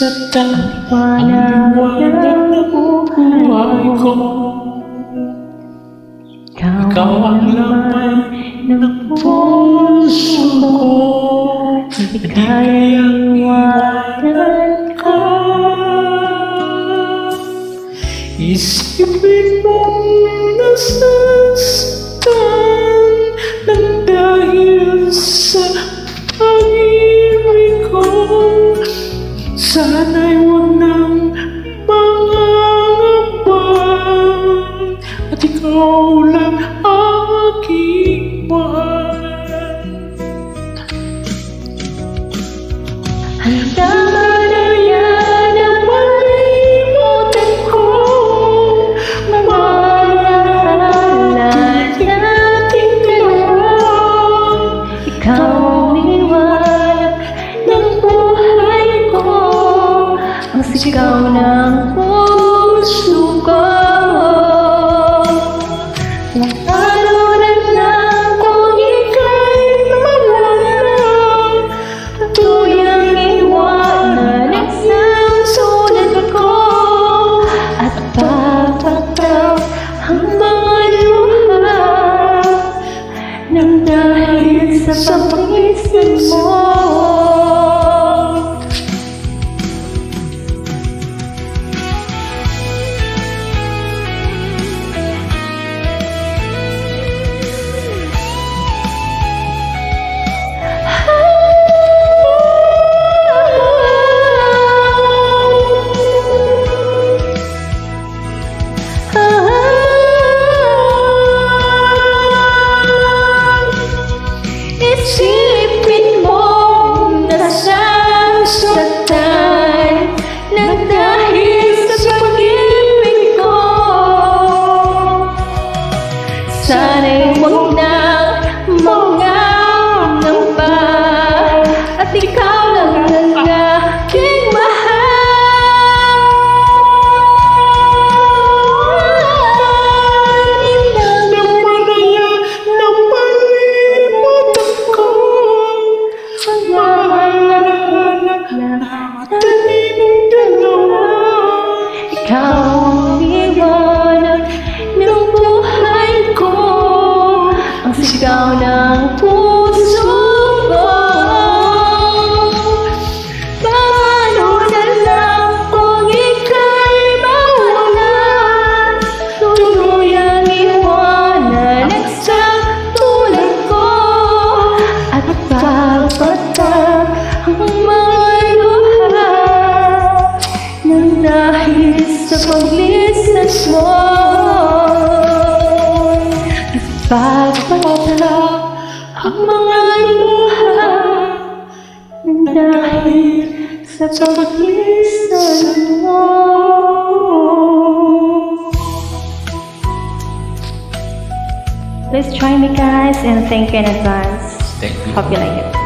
sa tahanap ng buhay ko. Ikaw ang laman ng puso ko, di kayang iwanan ka. Isipin mong nasasaktan nang dahil sa pag-ibig ko. Sana'y huwag nang mangangamba at ikaw lang ang mag-iwan. Handa na yan ang malimutan ko, mawawala nating dalawa. Ikaw ang liwanag ng buhay ko, ang sigaw ng puso ko. Nang dahil sa pag-isip mo. Isipin mo nasasaktan nang dahil sa pag-ibig ko. Sana'y huwag nang mangangamba at ikaw lang ang aking mahal. Napadaya ng palimutan ko, mahanap natin dalawa. Ikaw ang liwanag ng buhay ko, ang sigaw ng puso ko. Paano na lang kung ika'y mawala, tuluyang iwanan at sa tulad ko, at papatag ang mga luha nang dahil sa paglistas mo. Pagpatala ang mga luha nang dahil sa paglistas mo. Please join me guys and thank you in advance. Thank you. Hope you like it.